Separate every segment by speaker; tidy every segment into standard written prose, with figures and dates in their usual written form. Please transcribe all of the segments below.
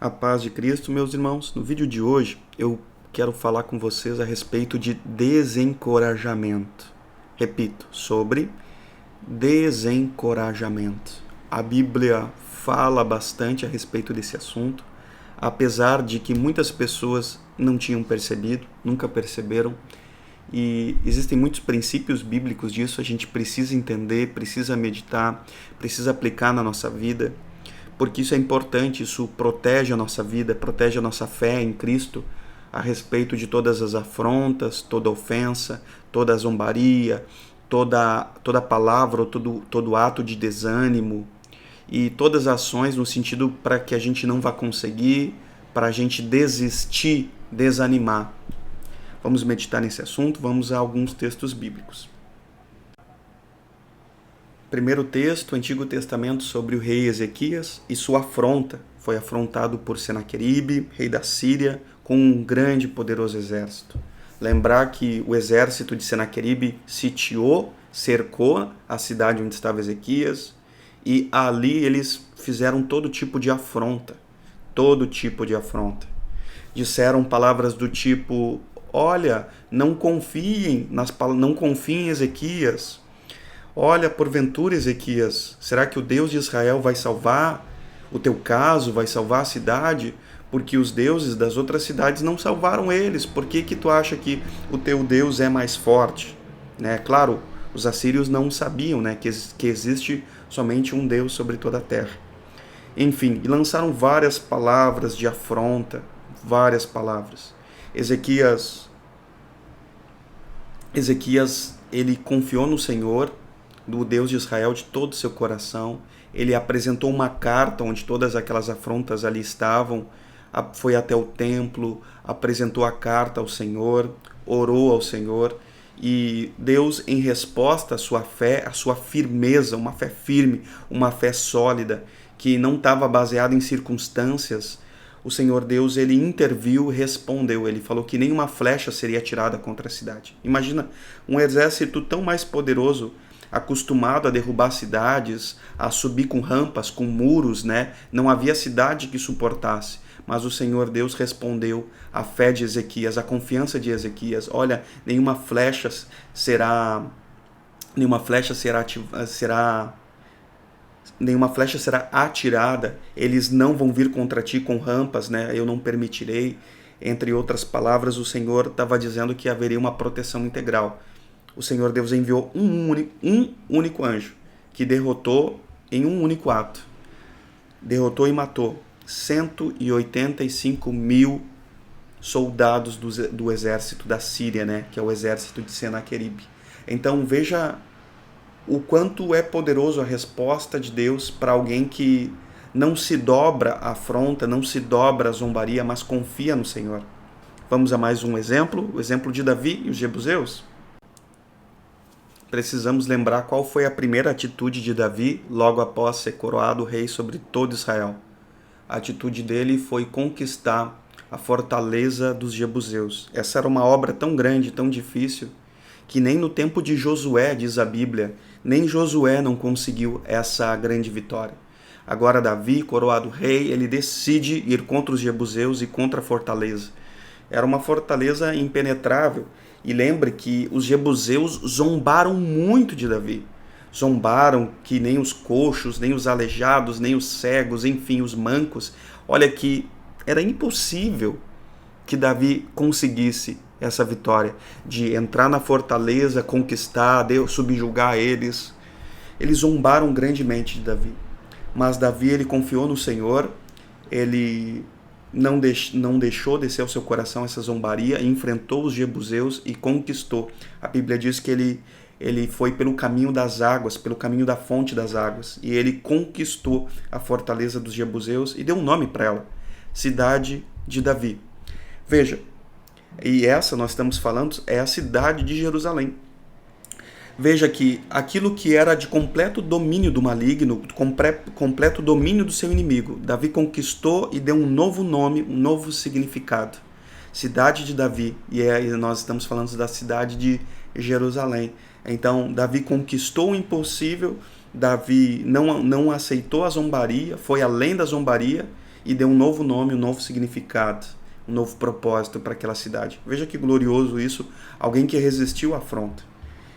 Speaker 1: A paz de Cristo, meus irmãos. No vídeo de hoje eu quero falar com vocês a respeito de desencorajamento. Repito, sobre desencorajamento. A Bíblia fala bastante a respeito desse assunto, apesar de que muitas pessoas não tinham percebido, nunca perceberam. E existem muitos princípios bíblicos disso, a gente precisa entender, precisa meditar, precisa aplicar na nossa vida, porque isso é importante, isso protege a nossa vida, protege a nossa fé em Cristo a respeito de todas as afrontas, toda ofensa, toda zombaria, toda palavra, ou todo ato de desânimo e todas as ações no sentido para que a gente não vá conseguir, para a gente desistir, desanimar. Vamos meditar nesse assunto, vamos a alguns textos bíblicos. Primeiro texto, Antigo Testamento, sobre o rei Ezequias e sua afronta. Foi afrontado por Senaqueribe, rei da Síria, com um grande e poderoso exército. Lembrar que o exército de Senaqueribe sitiou, cercou a cidade onde estava Ezequias, e ali eles fizeram todo tipo de afronta. Todo tipo de afronta. Disseram palavras do tipo: olha, não confiem em Ezequias. Olha, porventura, Ezequias, será que o Deus de Israel vai salvar o teu caso, vai salvar a cidade? Porque os deuses das outras cidades não salvaram eles. Por que tu acha que o teu Deus é mais forte? Né? Claro, os assírios não sabiam, né, que existe somente um Deus sobre toda a terra. Enfim, e lançaram várias palavras de afronta, várias palavras. Ezequias, ele confiou no Senhor, do Deus de Israel, de todo o seu coração. Ele apresentou uma carta onde todas aquelas afrontas ali estavam, foi até o templo, apresentou a carta ao Senhor, orou ao Senhor, e Deus, em resposta à sua fé, à sua firmeza, uma fé firme, uma fé sólida, que não estava baseada em circunstâncias, o Senhor Deus, ele interviu, respondeu, ele falou que nenhuma flecha seria atirada contra a cidade. Imagina um exército tão mais poderoso, acostumado a derrubar cidades, a subir com rampas, com muros, né? Não havia cidade que suportasse. Mas o Senhor Deus respondeu à fé de Ezequias, à confiança de Ezequias. Olha, nenhuma flecha será atirada, eles não vão vir contra ti com rampas, né? Eu não permitirei. Entre outras palavras, o Senhor estava dizendo que haveria uma proteção integral. O Senhor Deus enviou um único anjo, que derrotou em um único ato. Derrotou e matou 185 mil soldados do exército da Síria, né? Que é o exército de Senaqueribe. Então veja o quanto é poderoso a resposta de Deus para alguém que não se dobra à afronta, não se dobra à zombaria, mas confia no Senhor. Vamos a mais um exemplo, o exemplo de Davi e os jebuseus. Precisamos lembrar qual foi a primeira atitude de Davi logo após ser coroado rei sobre todo Israel. A atitude dele foi conquistar a fortaleza dos jebuseus. Essa era uma obra tão grande, tão difícil, que nem no tempo de Josué, diz a Bíblia, nem Josué não conseguiu essa grande vitória. Agora Davi, coroado rei, ele decide ir contra os jebuseus e contra a fortaleza. Era uma fortaleza impenetrável. E lembre que os jebuseus zombaram muito de Davi. Zombaram que nem os coxos, nem os aleijados, nem os cegos, enfim, os mancos. Olha que era impossível que Davi conseguisse essa vitória, de entrar na fortaleza, conquistar, subjugar eles. Eles zombaram grandemente de Davi. Mas Davi, ele confiou no Senhor, ele não deixou descer ao seu coração essa zombaria, enfrentou os jebuseus e conquistou. A Bíblia diz que ele foi pelo caminho das águas, pelo caminho da fonte das águas, e ele conquistou a fortaleza dos jebuseus e deu um nome para ela, Cidade de Davi. Veja, e essa nós estamos falando é a cidade de Jerusalém. Veja que aquilo que era de completo domínio do maligno, completo domínio do seu inimigo, Davi conquistou e deu um novo nome, um novo significado. Cidade de Davi, e nós estamos falando da cidade de Jerusalém. Então, Davi conquistou o impossível, Davi não aceitou a zombaria, foi além da zombaria e deu um novo nome, um novo significado, um novo propósito para aquela cidade. Veja que glorioso isso, alguém que resistiu à afronta.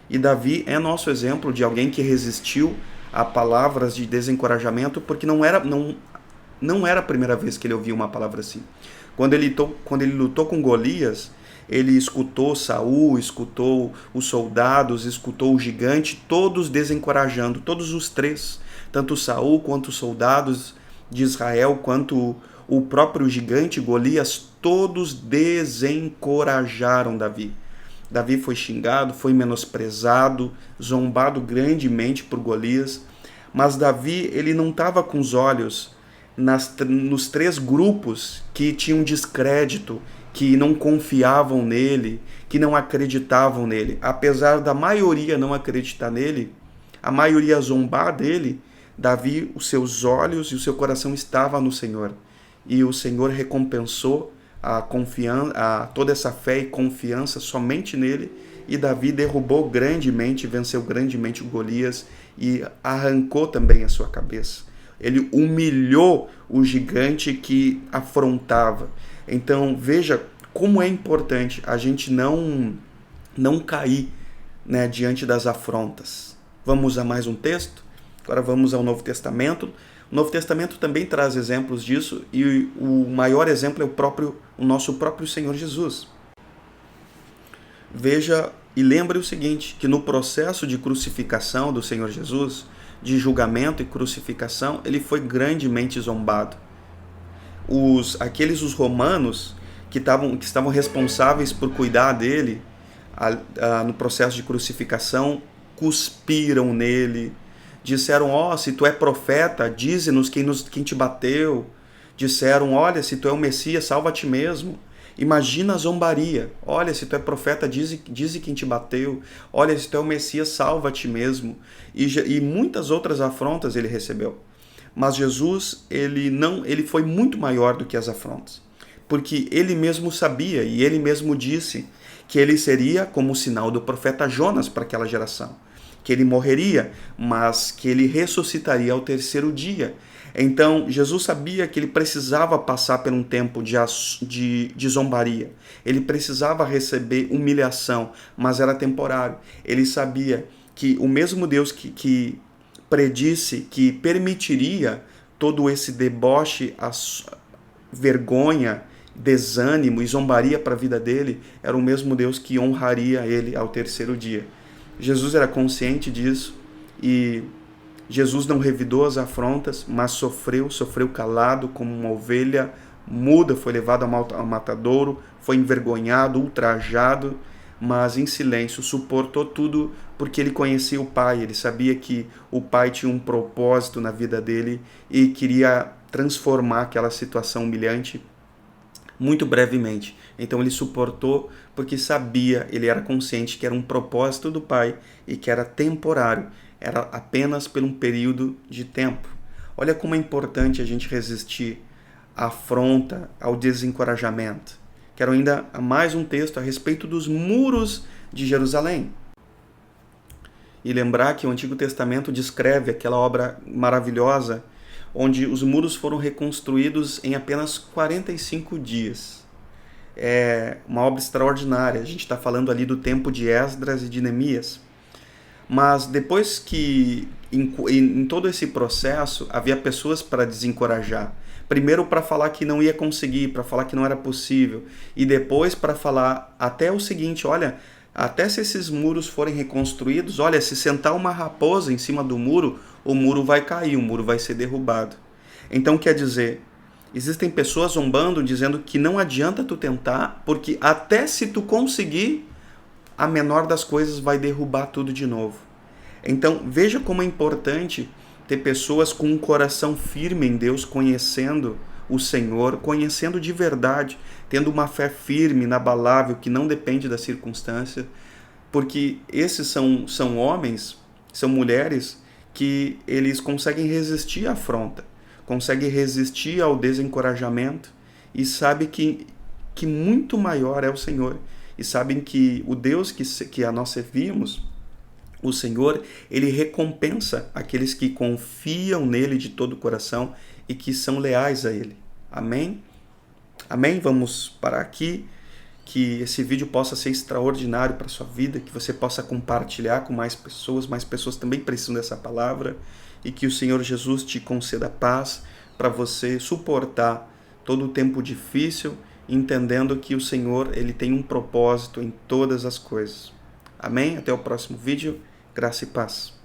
Speaker 1: E Davi é nosso exemplo de alguém que resistiu a palavras de desencorajamento, porque não era a primeira vez que ele ouvia uma palavra assim. Quando ele lutou com Golias, ele escutou Saul, escutou os soldados, escutou o gigante, todos desencorajando, todos os três, tanto Saul quanto os soldados de Israel, quanto o próprio gigante Golias, todos desencorajaram Davi. Davi foi xingado, foi menosprezado, zombado grandemente por Golias, mas Davi ele não estava com os olhos nos três grupos que tinham descrédito, que não confiavam nele, que não acreditavam nele. Apesar da maioria não acreditar nele, a maioria zombar dele, Davi, os seus olhos e o seu coração estavam no Senhor. E o Senhor recompensou toda essa fé e confiança somente nele, e Davi derrubou grandemente, venceu grandemente o Golias e arrancou também a sua cabeça. Ele humilhou o gigante que afrontava. Então veja como é importante a gente não cair, né, diante das afrontas. Vamos a mais um texto? Agora vamos ao Novo Testamento. O Novo Testamento também traz exemplos disso, e o maior exemplo é o nosso próprio Senhor Jesus. Veja e lembre o seguinte, que no processo de crucificação do Senhor Jesus, de julgamento e crucificação, ele foi grandemente zombado. Os romanos que estavam responsáveis por cuidar dele no processo de crucificação, cuspiram nele, disseram, se tu é profeta, dize-nos quem te bateu. Disseram, olha, se tu é o Messias, salva a ti mesmo. Imagina a zombaria. Olha, se tu é profeta, dize quem te bateu. Olha, se tu é o Messias, salva a ti mesmo. E muitas outras afrontas ele recebeu. Mas Jesus, ele foi muito maior do que as afrontas. Porque ele mesmo sabia e ele mesmo disse que ele seria como o sinal do profeta Jonas para aquela geração. Que ele morreria, mas que ele ressuscitaria ao terceiro dia. Então, Jesus sabia que ele precisava passar por um tempo de zombaria. Ele precisava receber humilhação, mas era temporário. Ele sabia que o mesmo Deus que predisse que permitiria todo esse deboche, vergonha, desânimo e zombaria para a vida dele, era o mesmo Deus que honraria ele ao terceiro dia. Jesus era consciente disso e Jesus não revidou as afrontas, mas sofreu calado como uma ovelha muda, foi levado ao matadouro, foi envergonhado, ultrajado, mas em silêncio suportou tudo porque ele conhecia o Pai, ele sabia que o Pai tinha um propósito na vida dele e queria transformar aquela situação humilhante muito brevemente. Então ele suportou porque sabia, ele era consciente que era um propósito do Pai e que era temporário, era apenas por um período de tempo. Olha como é importante a gente resistir à afronta, ao desencorajamento. Quero ainda mais um texto a respeito dos muros de Jerusalém. E lembrar que o Antigo Testamento descreve aquela obra maravilhosa onde os muros foram reconstruídos em apenas 45 dias. É uma obra extraordinária. A gente está falando ali do tempo de Esdras e de Neemias. Mas depois que, em todo esse processo, havia pessoas para desencorajar. Primeiro para falar que não ia conseguir, para falar que não era possível. E depois para falar até o seguinte, olha, até se esses muros forem reconstruídos, olha, se sentar uma raposa em cima do muro, o muro vai cair, o muro vai ser derrubado. Então quer dizer, existem pessoas zombando, dizendo que não adianta tu tentar, porque até se tu conseguir, a menor das coisas vai derrubar tudo de novo. Então veja como é importante ter pessoas com um coração firme em Deus, conhecendo o Senhor, conhecendo de verdade, tendo uma fé firme, inabalável, que não depende da circunstância, porque esses são homens, são mulheres que eles conseguem resistir à afronta, conseguem resistir ao desencorajamento e sabem que muito maior é o Senhor. E sabem que o Deus que nós servimos, o Senhor, ele recompensa aqueles que confiam nele de todo o coração e que são leais a ele. Amém? Amém? Vamos parar aqui. Que esse vídeo possa ser extraordinário para a sua vida, que você possa compartilhar com mais pessoas também precisam dessa palavra, e que o Senhor Jesus te conceda paz para você suportar todo o tempo difícil, entendendo que o Senhor ele tem um propósito em todas as coisas. Amém? Até o próximo vídeo. Graça e paz.